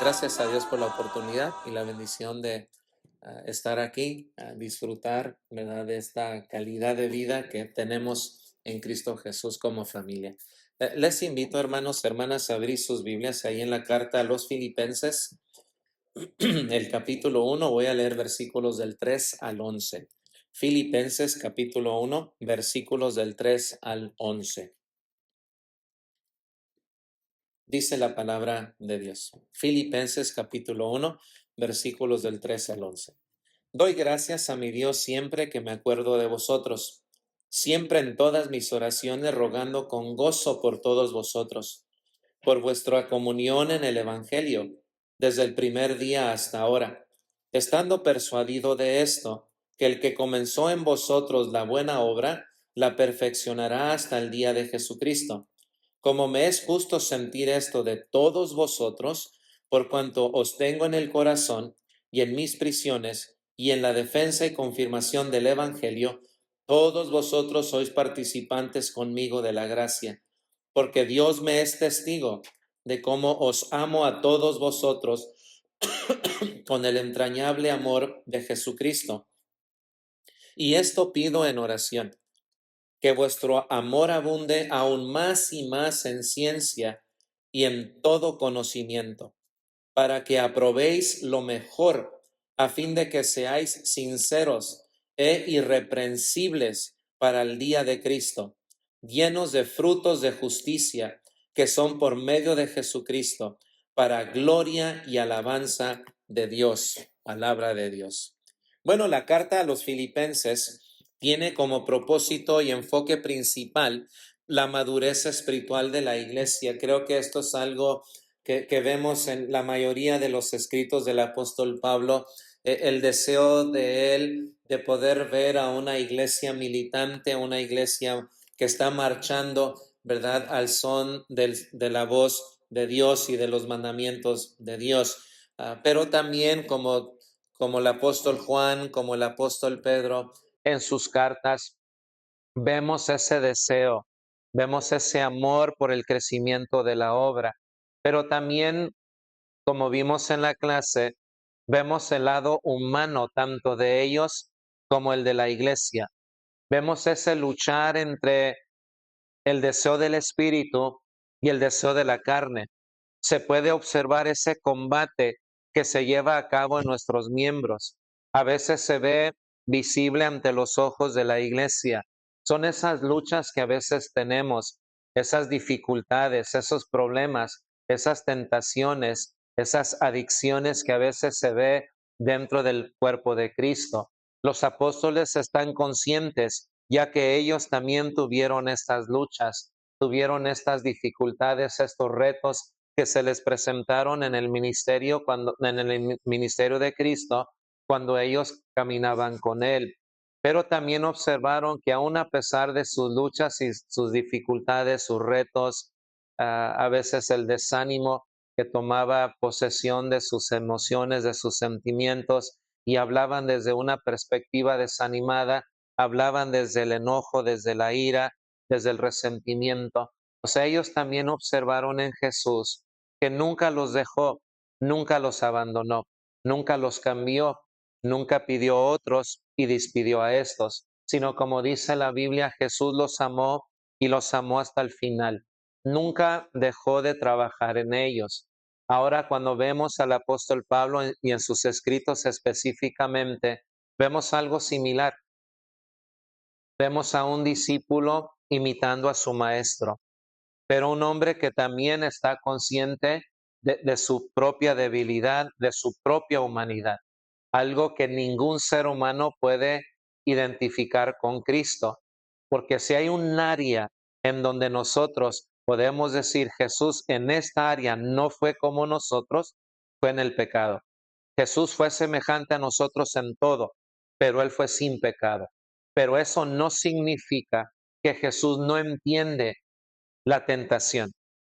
Gracias a Dios por la oportunidad y la bendición de estar aquí, disfrutar, ¿verdad?, de esta calidad de vida que tenemos en Cristo Jesús como familia. Les invito, hermanos, hermanas, a abrir sus Biblias ahí en la carta a los Filipenses, el capítulo 1. Voy a leer versículos del 3 al 11. Filipenses capítulo 1, versículos del 3 al 11. Dice la palabra de Dios. Filipenses capítulo 1, versículos del 3 al 11. Doy gracias a mi Dios siempre que me acuerdo de vosotros, siempre en todas mis oraciones rogando con gozo por todos vosotros, por vuestra comunión en el Evangelio, desde el primer día hasta ahora, estando persuadido de esto, que el que comenzó en vosotros la buena obra, la perfeccionará hasta el día de Jesucristo. Como me es justo sentir esto de todos vosotros, por cuanto os tengo en el corazón y en mis prisiones y en la defensa y confirmación del Evangelio, todos vosotros sois participantes conmigo de la gracia, porque Dios me es testigo de cómo os amo a todos vosotros con el entrañable amor de Jesucristo. Y esto pido en oración, que vuestro amor abunde aún más y más en ciencia y en todo conocimiento, para que aprobéis lo mejor, a fin de que seáis sinceros e irreprensibles para el día de Cristo, llenos de frutos de justicia, que son por medio de Jesucristo, para gloria y alabanza de Dios. Palabra de Dios. Bueno, la carta a los Filipenses tiene como propósito y enfoque principal la madurez espiritual de la iglesia. Creo que esto es algo que vemos en la mayoría de los escritos del apóstol Pablo, el deseo de él de poder ver a una iglesia militante, una iglesia que está marchando, ¿verdad?, al son de la voz de Dios y de los mandamientos de Dios. Pero también como el apóstol Juan, como el apóstol Pedro, en sus cartas, vemos ese deseo, vemos ese amor por el crecimiento de la obra, pero también, como vimos en la clase, vemos el lado humano tanto de ellos como el de la iglesia. Vemos ese luchar entre el deseo del espíritu y el deseo de la carne. Se puede observar ese combate que se lleva a cabo en nuestros miembros. A veces se ve visible ante los ojos de la iglesia. Son esas luchas que a veces tenemos, esas dificultades, esos problemas, esas tentaciones, esas adicciones que a veces se ve dentro del cuerpo de Cristo. Los apóstoles están conscientes, ya que ellos también tuvieron estas luchas, tuvieron estas dificultades, estos retos que se les presentaron en el ministerio de Cristo cuando ellos caminaban con él. Pero también observaron que aun a pesar de sus luchas y sus dificultades, sus retos, a veces el desánimo que tomaba posesión de sus emociones, de sus sentimientos, y hablaban desde una perspectiva desanimada, hablaban desde el enojo, desde la ira, desde el resentimiento. O sea, ellos también observaron en Jesús que nunca los dejó, nunca los abandonó, nunca los cambió, nunca pidió otros y despidió a estos, sino como dice la Biblia, Jesús los amó y los amó hasta el final. Nunca dejó de trabajar en ellos. Ahora, cuando vemos al apóstol Pablo y en sus escritos específicamente, vemos algo similar. Vemos a un discípulo imitando a su maestro, pero un hombre que también está consciente de su propia debilidad, de su propia humanidad, algo que ningún ser humano puede identificar con Cristo, porque si hay un área en donde nosotros podemos decir, Jesús en esta área no fue como nosotros, fue en el pecado. Jesús fue semejante a nosotros en todo, pero Él fue sin pecado. Pero eso no significa que Jesús no entiende la tentación,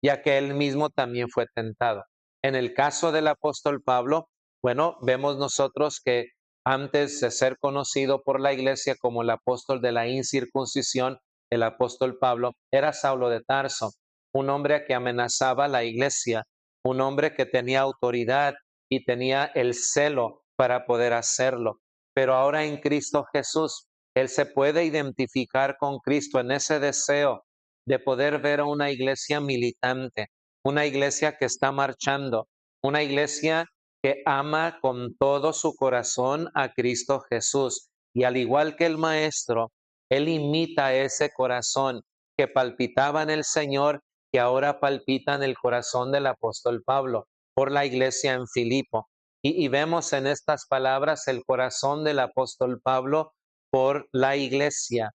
ya que Él mismo también fue tentado. En el caso del apóstol Pablo, bueno, vemos nosotros que antes de ser conocido por la iglesia como el apóstol de la incircuncisión, el apóstol Pablo era Saulo de Tarso, un hombre que amenazaba a la iglesia, un hombre que tenía autoridad y tenía el celo para poder hacerlo. Pero ahora en Cristo Jesús, él se puede identificar con Cristo en ese deseo de poder ver a una iglesia militante, una iglesia que está marchando, una iglesia que ama con todo su corazón a Cristo Jesús. Y al igual que el Maestro, él imita ese corazón que palpitaba en el Señor, que ahora palpita en el corazón del apóstol Pablo por la iglesia en Filipo. Y vemos en estas palabras el corazón del apóstol Pablo por la iglesia.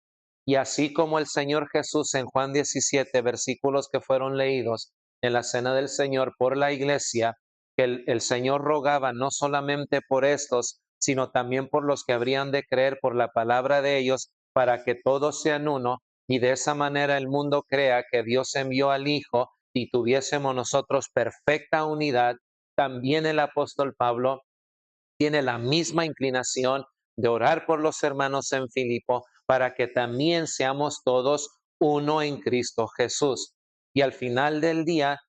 Y así como el Señor Jesús en Juan 17, versículos que fueron leídos en la cena del Señor por la iglesia, que el Señor rogaba no solamente por estos, sino también por los que habrían de creer por la palabra de ellos, para que todos sean uno, y de esa manera el mundo crea que Dios envió al Hijo y tuviésemos nosotros perfecta unidad. También el apóstol Pablo tiene la misma inclinación de orar por los hermanos en Filipo para que también seamos todos uno en Cristo Jesús. Y al final del día,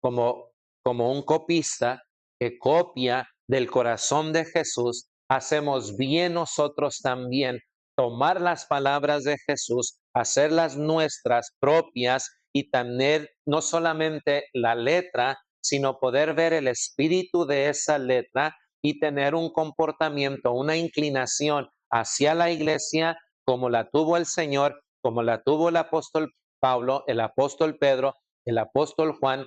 como un copista que copia del corazón de Jesús, hacemos bien nosotros también tomar las palabras de Jesús, hacerlas nuestras propias y tener no solamente la letra, sino poder ver el espíritu de esa letra y tener un comportamiento, una inclinación hacia la iglesia como la tuvo el Señor, como la tuvo el apóstol Pablo, el apóstol Pedro, el apóstol Juan,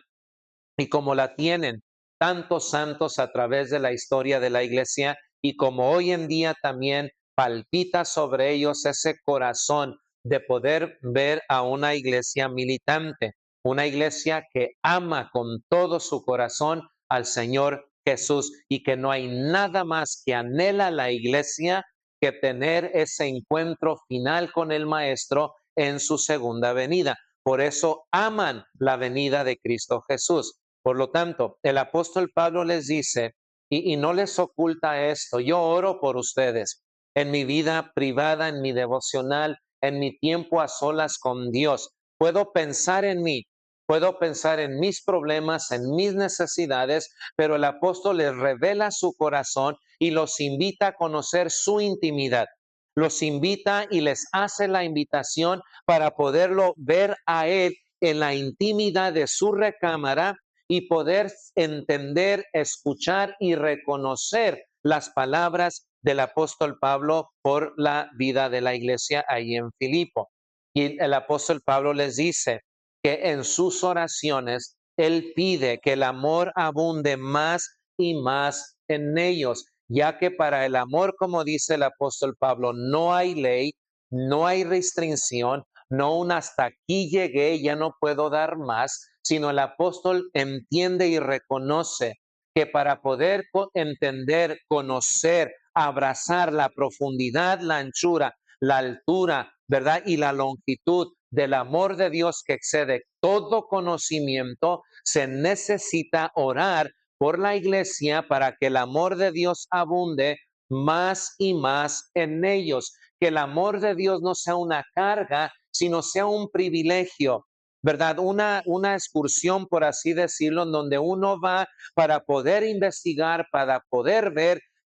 y como la tienen tantos santos a través de la historia de la iglesia, y como hoy en día también palpita sobre ellos ese corazón de poder ver a una iglesia militante, una iglesia que ama con todo su corazón al Señor Jesús y que no hay nada más que anhela la iglesia que tener ese encuentro final con el Maestro en su segunda venida. Por eso aman la venida de Cristo Jesús. Por lo tanto, el apóstol Pablo les dice, y no les oculta esto, yo oro por ustedes en mi vida privada, en mi devocional, en mi tiempo a solas con Dios. Puedo pensar en mí, puedo pensar en mis problemas, en mis necesidades, pero el apóstol les revela su corazón y los invita a conocer su intimidad. Los invita y les hace la invitación para poderlo ver a él en la intimidad de su recámara y poder entender, escuchar y reconocer las palabras del apóstol Pablo por la vida de la iglesia ahí en Filipo. Y el apóstol Pablo les dice que en sus oraciones él pide que el amor abunde más y más en ellos, ya que para el amor, como dice el apóstol Pablo, no hay ley, no hay restricción, no un hasta aquí llegué, ya no puedo dar más, sino el apóstol entiende y reconoce que para poder entender, conocer, abrazar la profundidad, la anchura, la altura, ¿verdad? Y la longitud del amor de Dios que excede todo conocimiento, se necesita orar por la iglesia para que el amor de Dios abunde más y más en ellos, que el amor de Dios no sea una carga, sino sea un privilegio, ¿verdad? Una excursión, por así decirlo, en donde uno va para poder investigar, para poder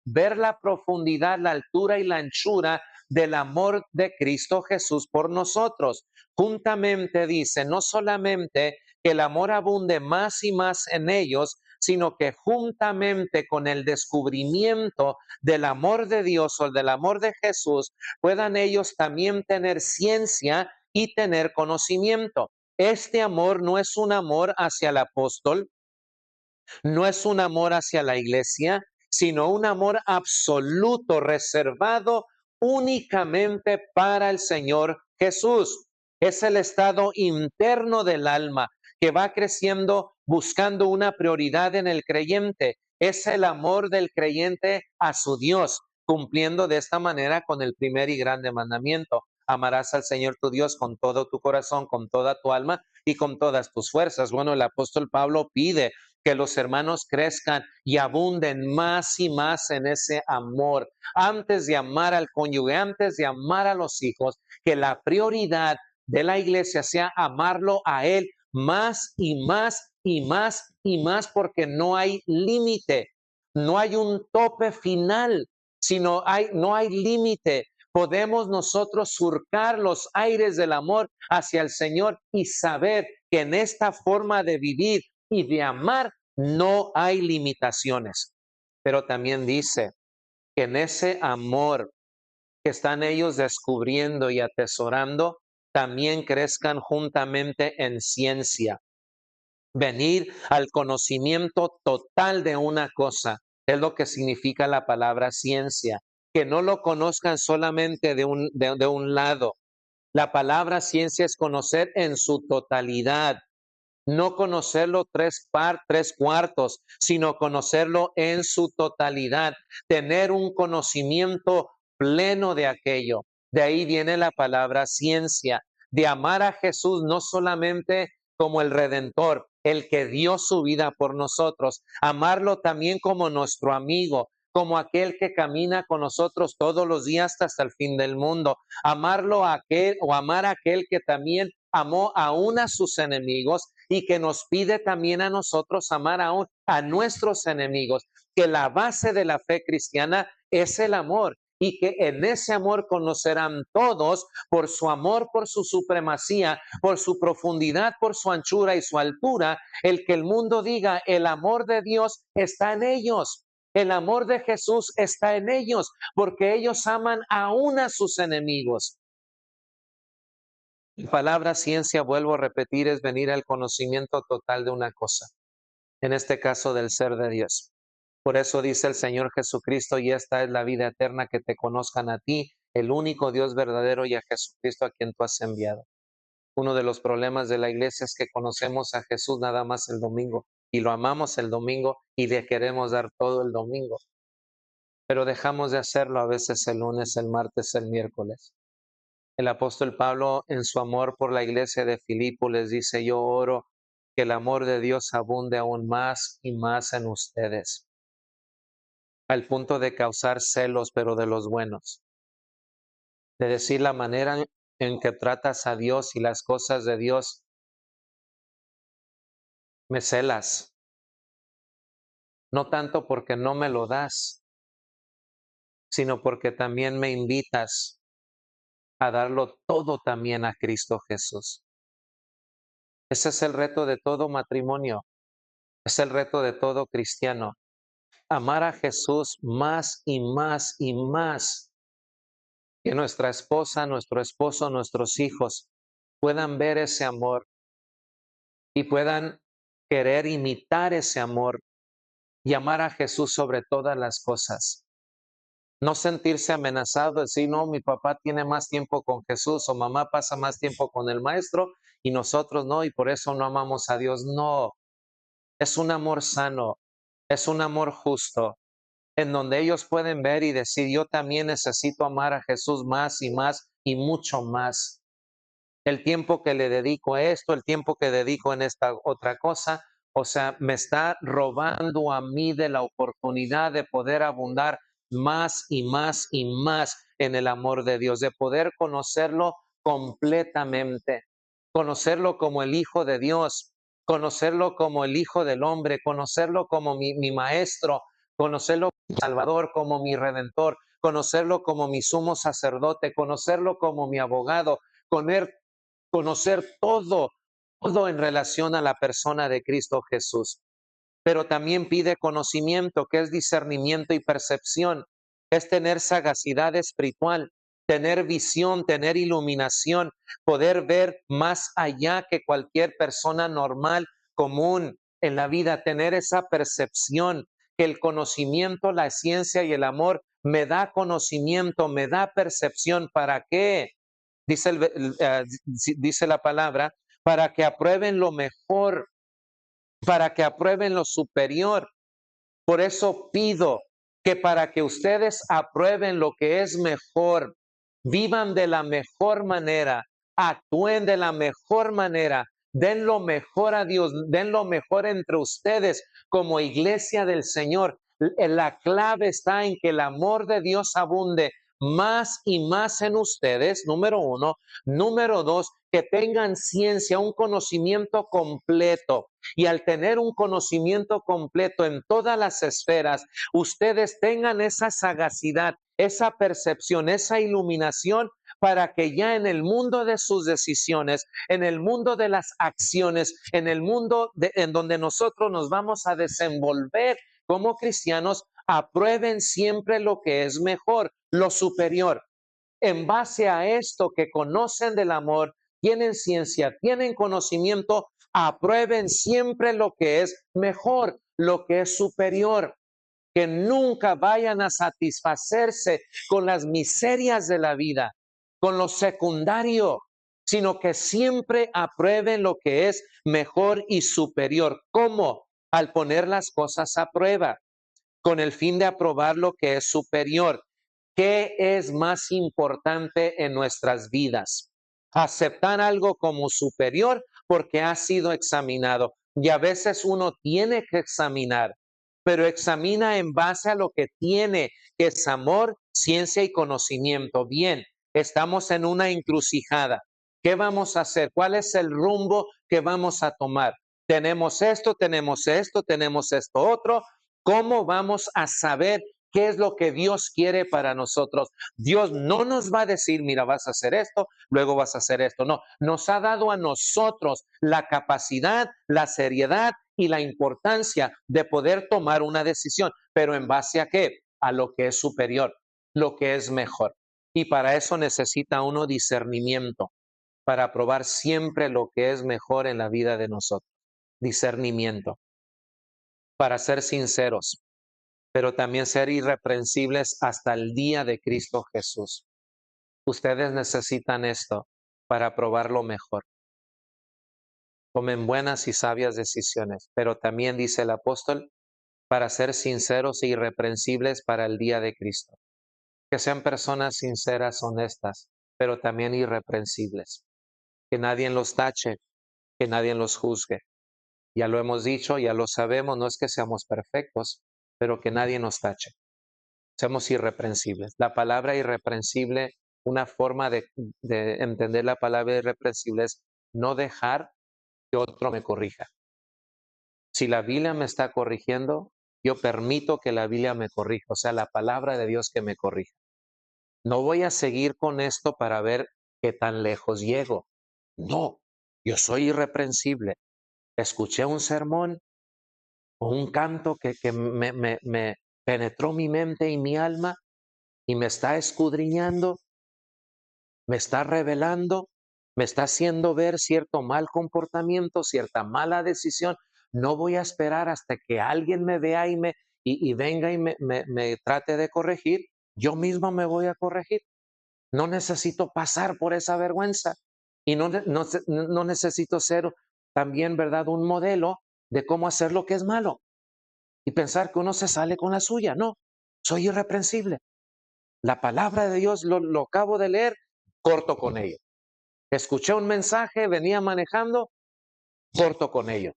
ver la profundidad, la altura y la anchura del amor de Cristo Jesús por nosotros. Juntamente dice, no solamente que el amor abunde más y más en ellos, sino que juntamente con el descubrimiento del amor de Dios o del amor de Jesús, puedan ellos también tener ciencia y tener conocimiento. Este amor no es un amor hacia el apóstol, no es un amor hacia la iglesia, sino un amor absoluto, reservado únicamente para el Señor Jesús. Es el estado interno del alma que va creciendo buscando una prioridad en el creyente. Es el amor del creyente a su Dios, cumpliendo de esta manera con el primer y grande mandamiento. Amarás al Señor tu Dios con todo tu corazón, con toda tu alma y con todas tus fuerzas. Bueno, el apóstol Pablo pide que los hermanos crezcan y abunden más y más en ese amor. Antes de amar al cónyuge, antes de amar a los hijos, que la prioridad de la iglesia sea amarlo a él más y más y más porque no hay límite, no hay un tope final, sino no hay límite. Podemos nosotros surcar los aires del amor hacia el Señor y saber que en esta forma de vivir y de amar no hay limitaciones. Pero también dice que en ese amor que están ellos descubriendo y atesorando, también crezcan juntamente en ciencia. Venir al conocimiento total de una cosa es lo que significa la palabra ciencia. Que no lo conozcan solamente de un lado. La palabra ciencia es conocer en su totalidad. No conocerlo tres cuartos, sino conocerlo en su totalidad. Tener un conocimiento pleno de aquello. De ahí viene la palabra ciencia. De amar a Jesús no solamente como el Redentor, el que dio su vida por nosotros, amarlo también como nuestro amigo, como aquel que camina con nosotros todos los días hasta el fin del mundo. Amarlo a aquel o amar a aquel que también amó aún a sus enemigos y que nos pide también a nosotros amar aún a nuestros enemigos, que la base de la fe cristiana es el amor y que en ese amor conocerán todos por su amor, por su supremacía, por su profundidad, por su anchura y su altura, el que el mundo diga el amor de Dios está en ellos. El amor de Jesús está en ellos porque ellos aman aún a sus enemigos. La palabra ciencia, vuelvo a repetir, es venir al conocimiento total de una cosa, en este caso del ser de Dios. Por eso dice el Señor Jesucristo, y esta es la vida eterna, que te conozcan a ti, el único Dios verdadero, y a Jesucristo a quien tú has enviado. Uno de los problemas de la iglesia es que conocemos a Jesús nada más el domingo, y lo amamos el domingo, y le queremos dar todo el domingo. Pero dejamos de hacerlo a veces el lunes, el martes, el miércoles. El apóstol Pablo, en su amor por la iglesia de Filipo, les dice: yo oro que el amor de Dios abunde aún más y más en ustedes, al punto de causar celos, pero de los buenos. De decir la manera en que tratas a Dios y las cosas de Dios, me celas. No tanto porque no me lo das, sino porque también me invitas a darlo todo también a Cristo Jesús. Ese es el reto de todo matrimonio, es el reto de todo cristiano. Amar a Jesús más y más y más. Que nuestra esposa, nuestro esposo, nuestros hijos puedan ver ese amor y puedan querer imitar ese amor y amar a Jesús sobre todas las cosas. No sentirse amenazado, decir: no, mi papá tiene más tiempo con Jesús o mamá pasa más tiempo con el maestro y nosotros no, y por eso no amamos a Dios. No, es un amor sano, es un amor justo, en donde ellos pueden ver y decir: yo también necesito amar a Jesús más y mucho más. El tiempo que le dedico a esto, el tiempo que dedico en esta otra cosa, o sea, me está robando a mí de la oportunidad de poder abundar más y más y más en el amor de Dios, de poder conocerlo completamente, conocerlo como el Hijo de Dios, conocerlo como el Hijo del Hombre, conocerlo como mi maestro, conocerlo como mi Salvador, como mi Redentor, conocerlo como mi sumo sacerdote, conocerlo como mi abogado, conocer todo en relación a la persona de Cristo Jesús. Pero también pide conocimiento, que es discernimiento y percepción, es tener sagacidad espiritual, tener visión, tener iluminación, poder ver más allá que cualquier persona normal, común en la vida, tener esa percepción, que el conocimiento, la ciencia y el amor me da conocimiento, me da percepción. ¿Para qué? Dice la palabra, para que aprueben lo mejor, para que aprueben lo superior. Por eso pido que para que ustedes aprueben lo que es mejor, vivan de la mejor manera, actúen de la mejor manera, den lo mejor a Dios, den lo mejor entre ustedes como iglesia del Señor. La clave está en que el amor de Dios abunde más y más en ustedes, número uno. Número dos, que tengan ciencia, un conocimiento completo. Y al tener un conocimiento completo en todas las esferas, ustedes tengan esa sagacidad, esa percepción, esa iluminación para que ya en el mundo de sus decisiones, en el mundo de las acciones, en el mundo en donde nosotros nos vamos a desenvolver como cristianos, aprueben siempre lo que es mejor, lo superior. En base a esto que conocen del amor, tienen ciencia, tienen conocimiento, aprueben siempre lo que es mejor, lo que es superior. Que nunca vayan a satisfacerse con las miserias de la vida, con lo secundario, sino que siempre aprueben lo que es mejor y superior. ¿Cómo? Al poner las cosas a prueba, con el fin de aprobar lo que es superior. ¿Qué es más importante en nuestras vidas? Aceptar algo como superior porque ha sido examinado. Y a veces uno tiene que examinar, pero examina en base a lo que tiene, que es amor, ciencia y conocimiento. Bien, estamos en una encrucijada. ¿Qué vamos a hacer? ¿Cuál es el rumbo que vamos a tomar? Tenemos esto, tenemos esto, tenemos esto otro. ¿Cómo vamos a saber qué es lo que Dios quiere para nosotros? Dios no nos va a decir, mira, vas a hacer esto, luego vas a hacer esto. No, nos ha dado a nosotros la capacidad, la seriedad y la importancia de poder tomar una decisión. ¿Pero en base a qué? A lo que es superior, lo que es mejor. Y para eso necesita uno discernimiento, para probar siempre lo que es mejor en la vida de nosotros. Discernimiento, para ser sinceros, pero también ser irreprensibles hasta el día de Cristo Jesús. Ustedes necesitan esto para probar lo mejor. Tomen buenas y sabias decisiones, pero también dice el apóstol, para ser sinceros e irreprensibles para el día de Cristo. Que sean personas sinceras, honestas, pero también irreprensibles. Que nadie los tache, que nadie los juzgue. Ya lo hemos dicho, ya lo sabemos, no es que seamos perfectos, pero que nadie nos tache. Seamos irreprensibles. La palabra irreprensible, una forma de entender la palabra irreprensible es no dejar que otro me corrija. Si la Biblia me está corrigiendo, yo permito que la Biblia me corrija, o sea, la palabra de Dios que me corrija. No voy a seguir con esto para ver qué tan lejos llego. No, yo soy irreprensible. Escuché un sermón o un canto que me penetró mi mente y mi alma y me está escudriñando, me está revelando, me está haciendo ver cierto mal comportamiento, cierta mala decisión. No voy a esperar hasta que alguien me vea y venga y me trate de corregir. Yo mismo me voy a corregir. No necesito pasar por esa vergüenza y no necesito ser también, ¿verdad?, un modelo de cómo hacer lo que es malo y pensar que uno se sale con la suya. No, soy irreprensible. La palabra de Dios lo acabo de leer, corto con ello. Escuché un mensaje, venía manejando, corto con ello.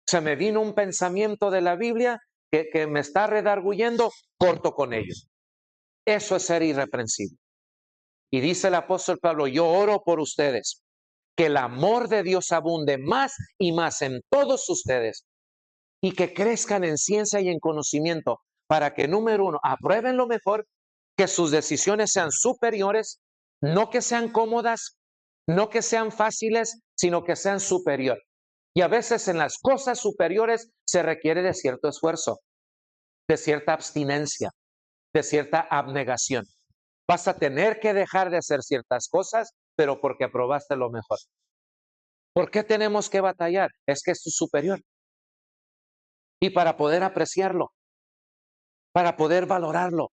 Se me vino un pensamiento de la Biblia que me está redarguyendo, corto con ello. Eso es ser irreprensible. Y dice el apóstol Pablo, yo oro por ustedes, que el amor de Dios abunde más y más en todos ustedes y que crezcan en ciencia y en conocimiento para que, número uno, aprueben lo mejor, que sus decisiones sean superiores, no que sean cómodas, no que sean fáciles, sino que sean superior. Y a veces en las cosas superiores se requiere de cierto esfuerzo, de cierta abstinencia, de cierta abnegación. Vas a tener que dejar de hacer ciertas cosas, pero porque aprobaste lo mejor. ¿Por qué tenemos que batallar? Es que es superior. Y para poder apreciarlo, para poder valorarlo,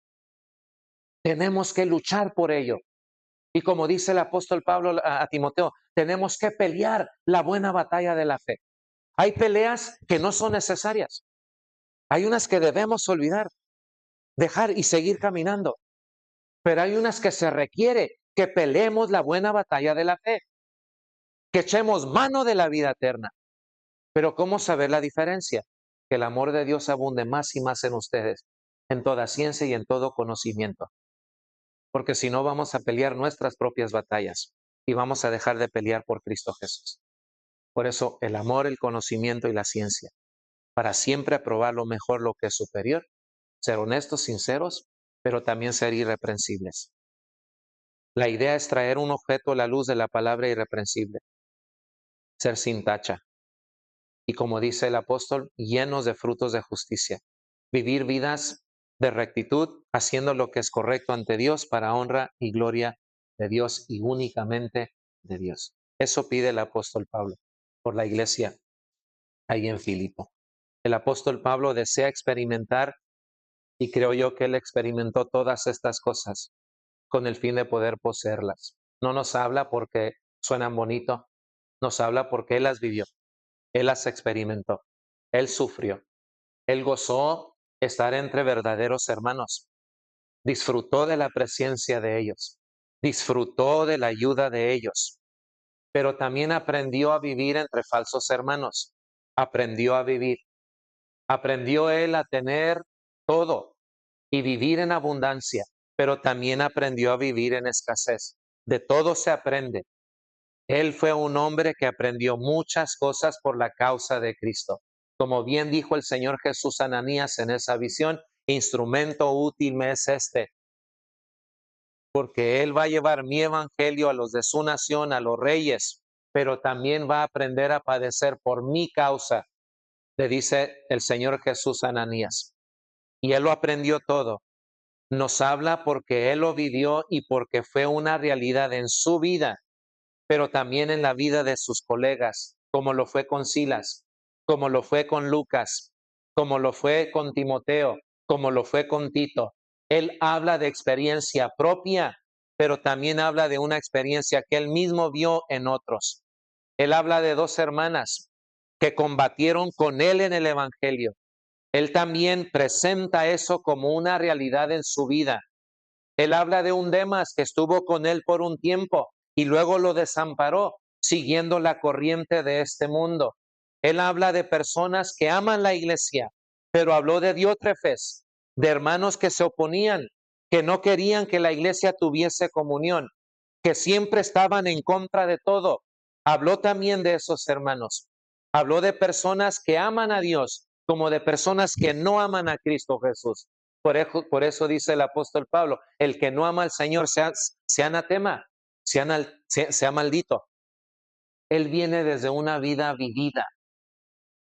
tenemos que luchar por ello. Y como dice el apóstol Pablo a Timoteo, tenemos que pelear la buena batalla de la fe. Hay peleas que no son necesarias. Hay unas que debemos olvidar, dejar y seguir caminando. Pero hay unas que se requiere que peleemos la buena batalla de la fe, que echemos mano de la vida eterna. Pero ¿cómo saber la diferencia? Que el amor de Dios abunde más y más en ustedes, en toda ciencia y en todo conocimiento. Porque si no vamos a pelear nuestras propias batallas. y vamos a dejar de pelear por Cristo Jesús. Por eso el amor, el conocimiento y la ciencia, para siempre aprobar lo mejor, lo que es superior, ser honestos, sinceros, pero también ser irreprensibles. La idea es traer un objeto a la luz de la palabra irreprensible, ser sin tacha. Y como dice el apóstol, llenos de frutos de justicia. Vivir vidas de rectitud, haciendo lo que es correcto ante Dios para honra y gloria de Dios y únicamente de Dios. Eso pide el apóstol Pablo por la iglesia ahí en Filipo. El apóstol Pablo desea experimentar, y creo yo que él experimentó todas estas cosas con el fin de poder poseerlas. No nos habla porque suenan bonito, nos habla porque él las vivió, él las experimentó, él sufrió, él gozó estar entre verdaderos hermanos, disfrutó de la presencia de ellos, disfrutó de la ayuda de ellos, pero también aprendió a vivir entre falsos hermanos, aprendió a vivir, aprendió él a tener todo y vivir en abundancia, pero también aprendió a vivir en escasez. De todo se aprende. Él fue un hombre que aprendió muchas cosas por la causa de Cristo. Como bien dijo el Señor Jesús a Ananías en esa visión, instrumento útil me es este, porque Él va a llevar mi evangelio a los de su nación, a los reyes, pero también va a aprender a padecer por mi causa, le dice el Señor Jesús a Ananías. Y Él lo aprendió todo. Nos habla porque Él lo vivió y porque fue una realidad en su vida, pero también en la vida de sus colegas, como lo fue con Silas, como lo fue con Lucas, como lo fue con Timoteo, como lo fue con Tito. Él habla de experiencia propia, pero también habla de una experiencia que él mismo vio en otros. Él habla de dos hermanas que combatieron con él en el Evangelio. Él también presenta eso como una realidad en su vida. Él habla de un Demas que estuvo con él por un tiempo y luego lo desamparó, siguiendo la corriente de este mundo. Él habla de personas que aman la iglesia, pero habló de Diótrefes, de hermanos que se oponían, que no querían que la iglesia tuviese comunión, que siempre estaban en contra de todo. Habló también de esos hermanos. Habló de personas que aman a Dios, como de personas que no aman a Cristo Jesús. Por eso dice el apóstol Pablo, el que no ama al Señor sea anatema, sea maldito. Él viene desde una vida vivida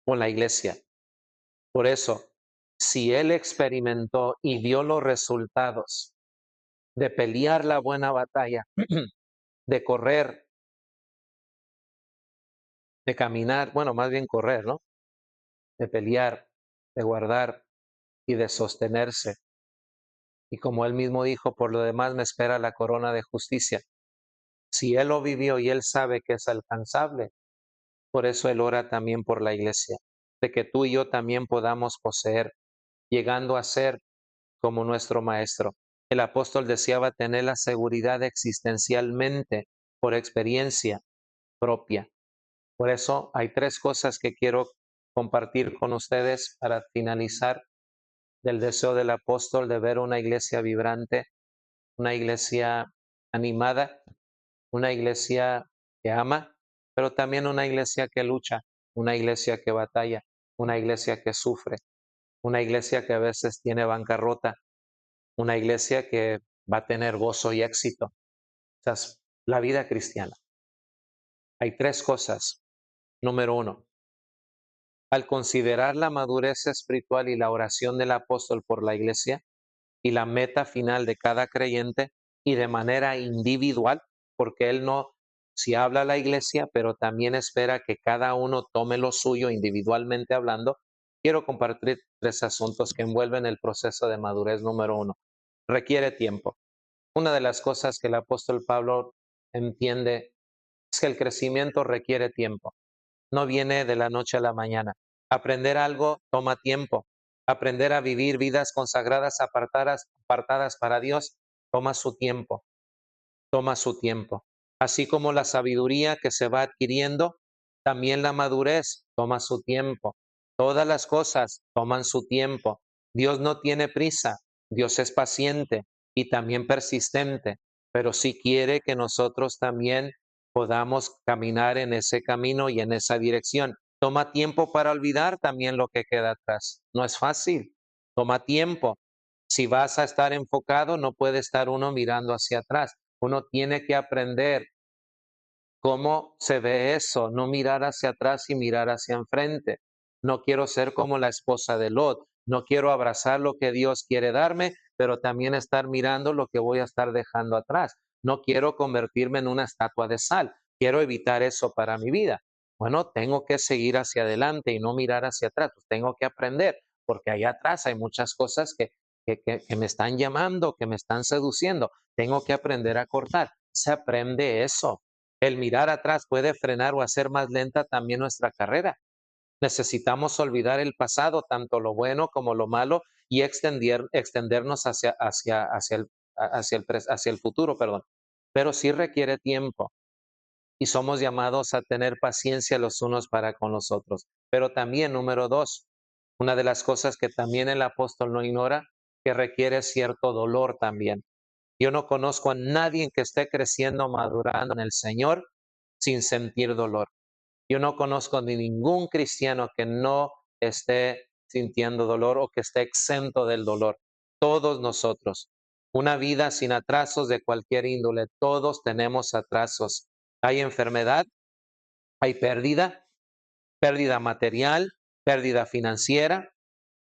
con la iglesia. Por eso, si él experimentó y vio los resultados de pelear la buena batalla, de correr, de caminar, bueno, más bien correr, ¿no? De pelear, de guardar y de sostenerse. Y como él mismo dijo, por lo demás me espera la corona de justicia. Si él lo vivió y él sabe que es alcanzable, por eso él ora también por la iglesia, de que tú y yo también podamos poseer, llegando a ser como nuestro maestro. El apóstol deseaba tener la seguridad existencialmente por experiencia propia. Por eso hay tres cosas que quiero compartir con ustedes para finalizar del deseo del apóstol de ver una iglesia vibrante, una iglesia animada, una iglesia que ama, pero también una iglesia que lucha, una iglesia que batalla, una iglesia que sufre, una iglesia que a veces tiene bancarrota, una iglesia que va a tener gozo y éxito. Esa es la vida cristiana. Hay tres cosas. Número uno, al considerar la madurez espiritual y la oración del apóstol por la iglesia y la meta final de cada creyente y de manera individual, porque él no, si habla a la iglesia, pero también espera que cada uno tome lo suyo individualmente hablando, quiero compartir tres asuntos que envuelven el proceso de madurez. Número uno, requiere tiempo. Una de las cosas que el apóstol Pablo entiende es que el crecimiento requiere tiempo. No viene de la noche a la mañana. Aprender algo toma tiempo. Aprender a vivir vidas consagradas, apartadas para Dios, toma su tiempo, toma su tiempo. Así como la sabiduría que se va adquiriendo, también la madurez toma su tiempo. Todas las cosas toman su tiempo. Dios no tiene prisa, Dios es paciente y también persistente, pero sí quiere que nosotros también podamos caminar en ese camino y en esa dirección. Toma tiempo para olvidar también lo que queda atrás. No es fácil. Toma tiempo. Si vas a estar enfocado, no puede estar uno mirando hacia atrás. Uno tiene que aprender cómo se ve eso, no mirar hacia atrás y mirar hacia enfrente. No quiero ser como la esposa de Lot. No quiero abrazar lo que Dios quiere darme, pero también estar mirando lo que voy a estar dejando atrás. No quiero convertirme en una estatua de sal. Quiero evitar eso para mi vida. Bueno, tengo que seguir hacia adelante y no mirar hacia atrás. Pues tengo que aprender, porque allá atrás hay muchas cosas que me están llamando, que me están seduciendo. Tengo que aprender a cortar. Se aprende eso. El mirar atrás puede frenar o hacer más lenta también nuestra carrera. Necesitamos olvidar el pasado, tanto lo bueno como lo malo, y extendernos hacia el futuro, perdón. Pero sí requiere tiempo y somos llamados a tener paciencia los unos para con los otros. Pero también, número dos, una de las cosas que también el apóstol no ignora, que requiere cierto dolor también. Yo no conozco a nadie que esté creciendo, madurando en el Señor sin sentir dolor. Yo no conozco de ningún cristiano que no esté sintiendo dolor o que esté exento del dolor. Todos nosotros. Una vida sin atrasos de cualquier índole. Todos tenemos atrasos. Hay enfermedad, hay pérdida material, pérdida financiera,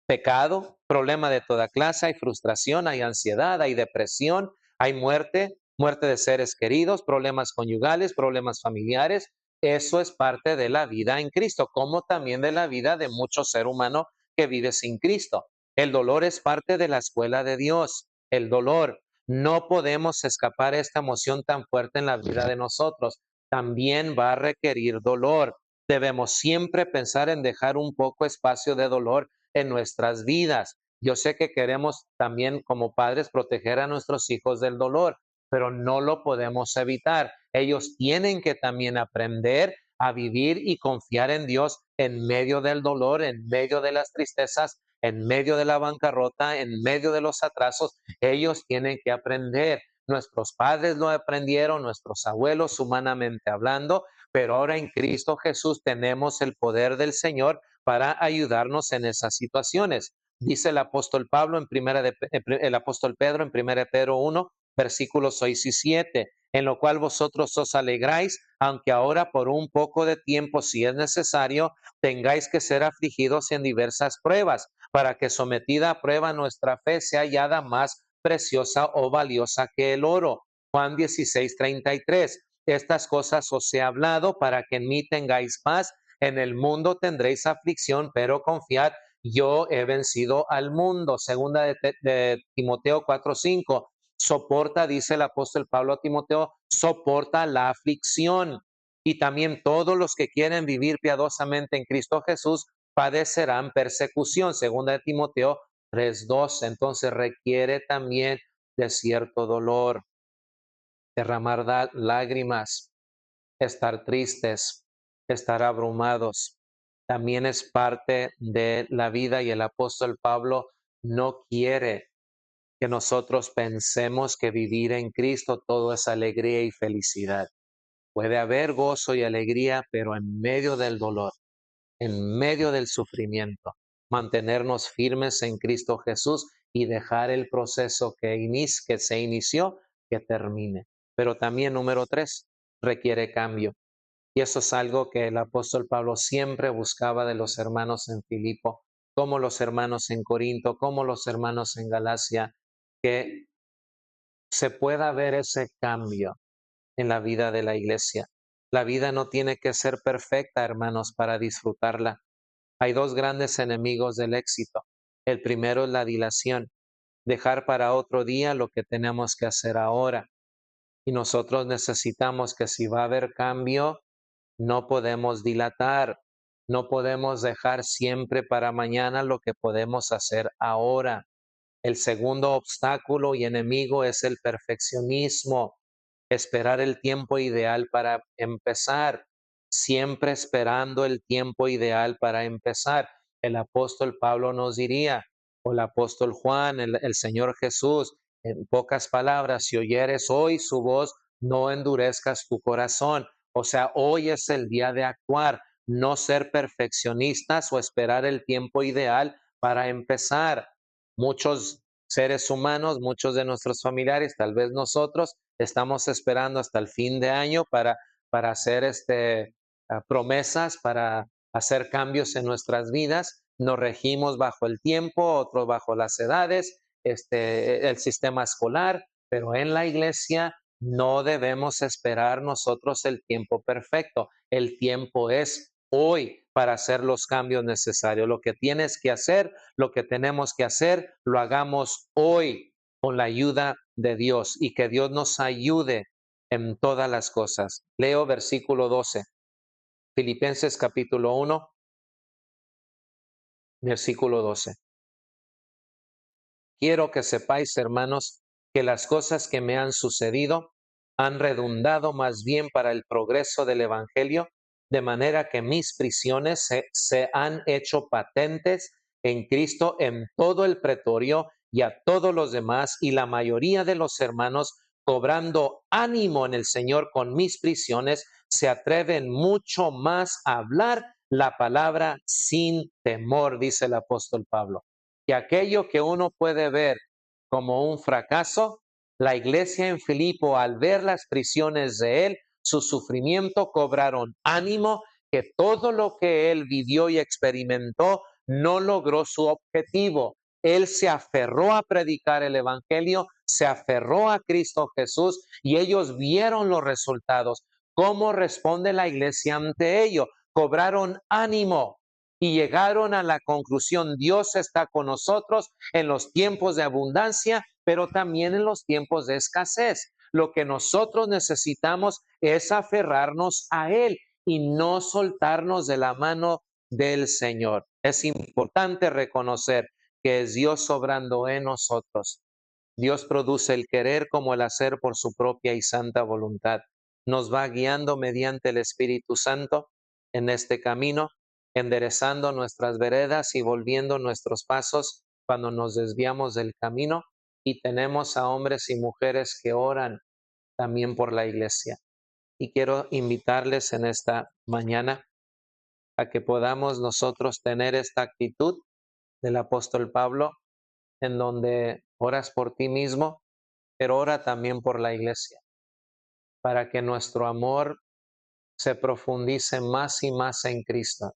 pecado, problema de toda clase, hay frustración, hay ansiedad, hay depresión, hay muerte, muerte de seres queridos, problemas conyugales, problemas familiares. Eso es parte de la vida en Cristo, como también de la vida de mucho ser humano que vive sin Cristo. El dolor es parte de la escuela de Dios. El dolor. No podemos escapar a esta emoción tan fuerte en la vida de nosotros. También va a requerir dolor. Debemos siempre pensar en dejar un poco espacio de dolor en nuestras vidas. Yo sé que queremos también como padres proteger a nuestros hijos del dolor, pero no lo podemos evitar. Ellos tienen que también aprender a vivir y confiar en Dios en medio del dolor, en medio de las tristezas, en medio de la bancarrota, en medio de los atrasos. Ellos tienen que aprender. Nuestros padres lo aprendieron, nuestros abuelos humanamente hablando, pero ahora en Cristo Jesús tenemos el poder del Señor para ayudarnos en esas situaciones. Dice el apóstol Pablo en el apóstol Pedro en 1 Pedro 1, versículos 6 y 7, en lo cual vosotros os alegráis, aunque ahora por un poco de tiempo, si es necesario, tengáis que ser afligidos en diversas pruebas, para que sometida a prueba nuestra fe sea hallada más preciosa o valiosa que el oro. Juan 16:33. Estas cosas os he hablado para que en mí tengáis paz. En el mundo tendréis aflicción, pero confiad, yo he vencido al mundo. Segunda de Timoteo 4:5. Soporta, dice el apóstol Pablo a Timoteo, soporta la aflicción. Y también todos los que quieren vivir piadosamente en Cristo Jesús padecerán persecución. Segunda de Timoteo 3:2. Entonces requiere también de cierto dolor, derramar lágrimas, estar tristes, estar abrumados. También es parte de la vida y el apóstol Pablo no quiere que nosotros pensemos que vivir en Cristo todo es alegría y felicidad. Puede haber gozo y alegría, pero en medio del dolor, en medio del sufrimiento, mantenernos firmes en Cristo Jesús y dejar el proceso que se inició, que termine. Pero también, número tres, requiere cambio. Y eso es algo que el apóstol Pablo siempre buscaba de los hermanos en Filipo, como los hermanos en Corinto, como los hermanos en Galacia, que se pueda ver ese cambio en la vida de la iglesia. La vida no tiene que ser perfecta, hermanos, para disfrutarla. Hay dos grandes enemigos del éxito. El primero es la dilación, dejar para otro día lo que tenemos que hacer ahora. Y nosotros necesitamos que si va a haber cambio, no podemos dilatar, no podemos dejar siempre para mañana lo que podemos hacer ahora. El segundo obstáculo y enemigo es el perfeccionismo, esperar el tiempo ideal para empezar, siempre esperando el tiempo ideal para empezar. El apóstol Pablo nos diría, o el apóstol Juan, el Señor Jesús, en pocas palabras, si oyeres hoy su voz, no endurezcas tu corazón. O sea, hoy es el día de actuar, no ser perfeccionistas o esperar el tiempo ideal para empezar. Muchos seres humanos, muchos de nuestros familiares, tal vez nosotros, estamos esperando hasta el fin de año para hacer promesas, para hacer cambios en nuestras vidas. Nos regimos bajo el tiempo, otros bajo las edades, el sistema escolar, pero en la iglesia no debemos esperar nosotros el tiempo perfecto. El tiempo es hoy para hacer los cambios necesarios. Lo que tienes que hacer, lo que tenemos que hacer, lo hagamos hoy con la ayuda de Dios y que Dios nos ayude en todas las cosas. Leo versículo 12, Filipenses capítulo 1, versículo 12. Quiero que sepáis, hermanos, que las cosas que me han sucedido han redundado más bien para el progreso del Evangelio, de manera que mis prisiones se han hecho patentes en Cristo en todo el pretorio y a todos los demás, y la mayoría de los hermanos, cobrando ánimo en el Señor con mis prisiones, se atreven mucho más a hablar la palabra sin temor, dice el apóstol Pablo. Que aquello que uno puede ver como un fracaso, la iglesia en Filipo, al ver las prisiones de él, su sufrimiento, cobraron ánimo, que todo lo que él vivió y experimentó no logró su objetivo. Él se aferró a predicar el Evangelio, se aferró a Cristo Jesús y ellos vieron los resultados. ¿Cómo responde la iglesia ante ello? Cobraron ánimo y llegaron a la conclusión: Dios está con nosotros en los tiempos de abundancia, pero también en los tiempos de escasez. Lo que nosotros necesitamos es aferrarnos a Él y no soltarnos de la mano del Señor. Es importante reconocer que es Dios obrando en nosotros. Dios produce el querer como el hacer por su propia y santa voluntad. Nos va guiando mediante el Espíritu Santo en este camino, enderezando nuestras veredas y volviendo nuestros pasos cuando nos desviamos del camino. Y tenemos a hombres y mujeres que oran también por la iglesia. Y quiero invitarles en esta mañana a que podamos nosotros tener esta actitud del apóstol Pablo, en donde oras por ti mismo, pero ora también por la iglesia, para que nuestro amor se profundice más y más en Cristo,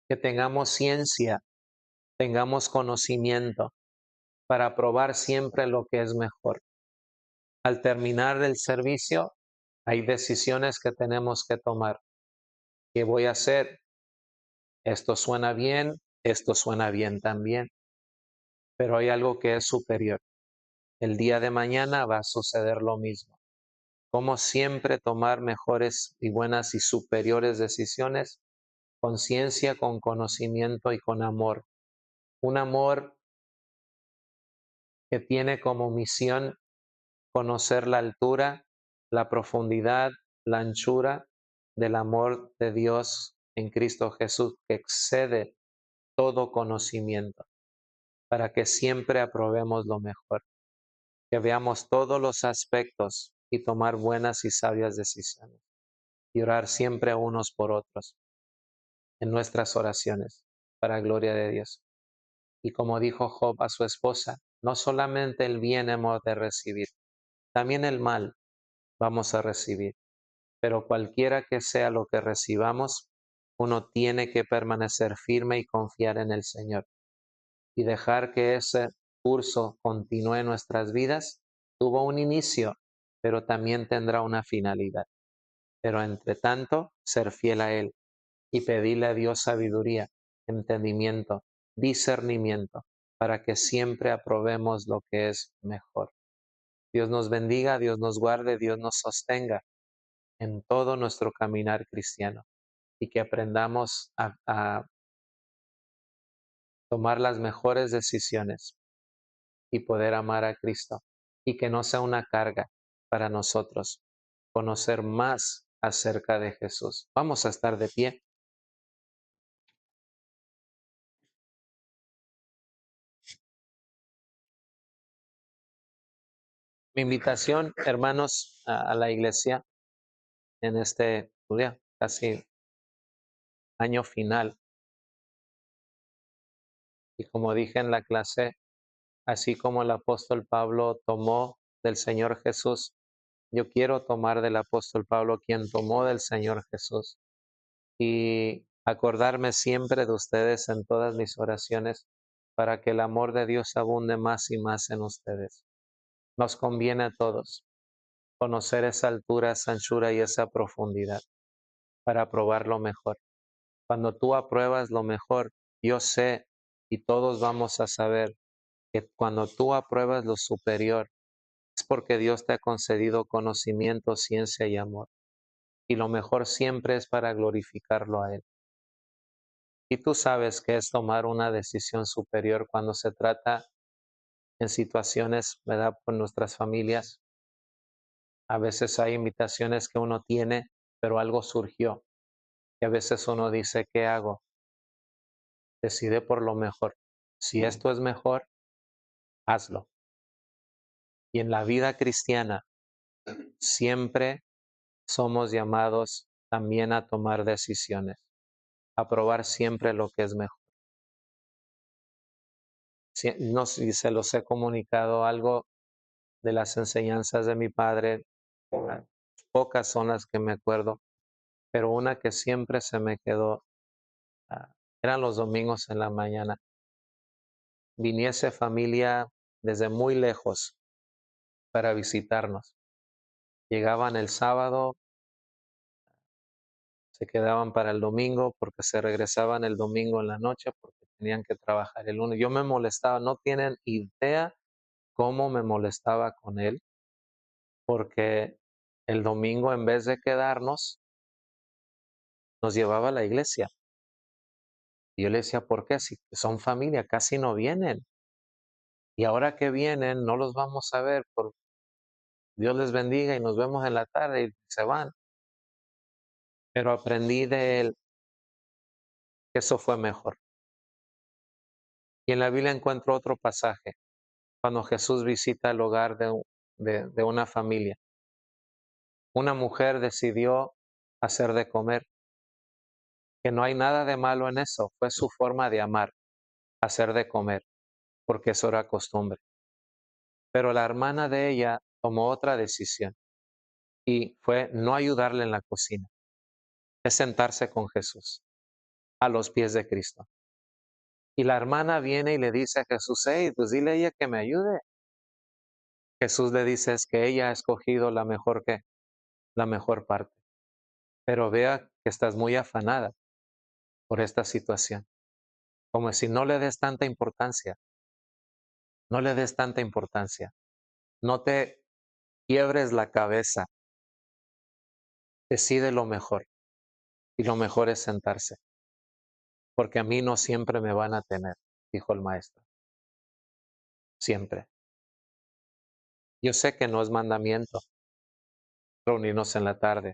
que tengamos ciencia, tengamos conocimiento para probar siempre lo que es mejor. Al terminar el servicio, hay decisiones que tenemos que tomar. ¿Qué voy a hacer? Esto suena bien también, pero hay algo que es superior. El día de mañana va a suceder lo mismo. Como siempre tomar mejores y buenas y superiores decisiones con ciencia, con conocimiento y con amor. Un amor que tiene como misión conocer la altura, la profundidad, la anchura del amor de Dios en Cristo Jesús, que excede todo conocimiento, para que siempre aprobemos lo mejor, que veamos todos los aspectos y tomar buenas y sabias decisiones, y orar siempre unos por otros en nuestras oraciones, para gloria de Dios. Y como dijo Job a su esposa, no solamente el bien hemos de recibir, también el mal vamos a recibir. Pero cualquiera que sea lo que recibamos, uno tiene que permanecer firme y confiar en el Señor y dejar que ese curso continúe en nuestras vidas. Tuvo un inicio, pero también tendrá una finalidad. Pero entre tanto, ser fiel a Él y pedirle a Dios sabiduría, entendimiento, discernimiento, para que siempre aprobemos lo que es mejor. Dios nos bendiga, Dios nos guarde, Dios nos sostenga en todo nuestro caminar cristiano y que aprendamos a tomar las mejores decisiones y poder amar a Cristo y que no sea una carga para nosotros conocer más acerca de Jesús. Vamos a estar de pie. Mi invitación, hermanos, a la iglesia en este ya casi año final. Y como dije en la clase, así como el apóstol Pablo tomó del Señor Jesús, yo quiero tomar del apóstol Pablo, quien tomó del Señor Jesús, y acordarme siempre de ustedes en todas mis oraciones para que el amor de Dios abunde más y más en ustedes. Nos conviene a todos conocer esa altura, esa anchura y esa profundidad para probar lo mejor. Cuando tú apruebas lo mejor, yo sé y todos vamos a saber que cuando tú apruebas lo superior, es porque Dios te ha concedido conocimiento, ciencia y amor. Y lo mejor siempre es para glorificarlo a Él. Y tú sabes que es tomar una decisión superior cuando se trata en situaciones, ¿verdad? Con nuestras familias. A veces hay invitaciones que uno tiene, pero algo surgió. Y a veces uno dice, ¿qué hago? Decide por lo mejor. Si esto es mejor, hazlo. Y en la vida cristiana siempre somos llamados también a tomar decisiones, a probar siempre lo que es mejor. No sé si se los he comunicado algo de las enseñanzas de mi padre, pocas son las que me acuerdo, pero una que siempre se me quedó, eran los domingos en la mañana. Viniese familia desde muy lejos para visitarnos. Llegaban el sábado, se quedaban para el domingo porque se regresaban el domingo en la noche porque tenían que trabajar el lunes. Yo me molestaba, no tienen idea cómo me molestaba con él, porque el domingo en vez de quedarnos, nos llevaba a la iglesia. Y yo le decía, ¿por qué? Si son familia, casi no vienen. Y ahora que vienen, no los vamos a ver. Dios les bendiga y nos vemos en la tarde y se van. Pero aprendí de él que eso fue mejor. Y en la Biblia encuentro otro pasaje, cuando Jesús visita el hogar de una familia. Una mujer decidió hacer de comer, que no hay nada de malo en eso, fue su forma de amar, hacer de comer, porque eso era costumbre. Pero la hermana de ella tomó otra decisión y fue no ayudarle en la cocina, es sentarse con Jesús a los pies de Cristo. Y la hermana viene y le dice a Jesús, hey, pues dile a ella que me ayude. Jesús le dice es que ella ha escogido la mejor parte. Pero vea que estás muy afanada por esta situación. Como si no le des tanta importancia, no le des tanta importancia. No te quiebres la cabeza. Decide lo mejor. Y lo mejor es sentarse. Porque a mí no siempre me van a tener, dijo el maestro. Siempre. Yo sé que no es mandamiento reunirnos en la tarde,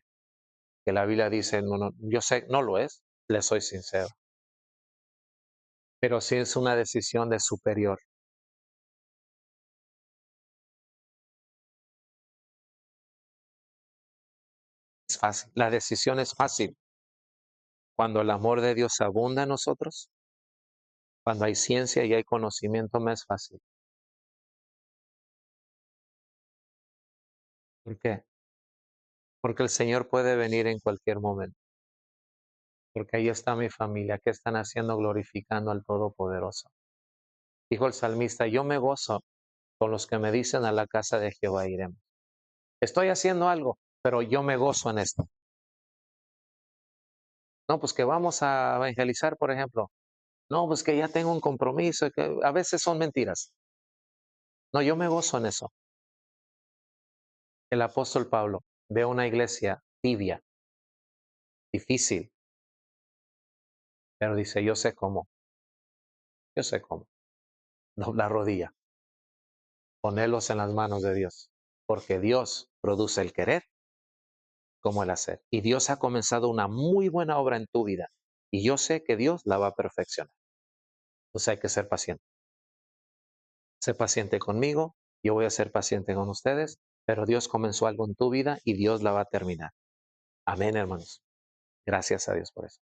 que la Biblia dice, no, no, yo sé, no lo es, le soy sincero. Pero sí es una decisión de superior. Es fácil. La decisión es fácil. Cuando el amor de Dios abunda en nosotros, cuando hay ciencia y hay conocimiento, me es fácil. ¿Por qué? Porque el Señor puede venir en cualquier momento. Porque ahí está mi familia. ¿Qué están haciendo? Glorificando al Todopoderoso. Dijo el salmista, yo me gozo con los que me dicen a la casa de Jehová iremos. Estoy haciendo algo, pero yo me gozo en esto. No, pues que vamos a evangelizar, por ejemplo. No, pues que ya tengo un compromiso, que a veces son mentiras. No, yo me gozo en eso. El apóstol Pablo ve una iglesia tibia, difícil, pero dice, yo sé cómo. Doblar rodilla, ponerlos en las manos de Dios, porque Dios produce el querer como el hacer. Y Dios ha comenzado una muy buena obra en tu vida, y yo sé que Dios la va a perfeccionar. Entonces hay que ser paciente. Sé paciente conmigo, Yo voy a ser paciente con ustedes, pero Dios comenzó algo en tu vida y Dios la va a terminar. Amén, hermanos. Gracias a Dios por eso.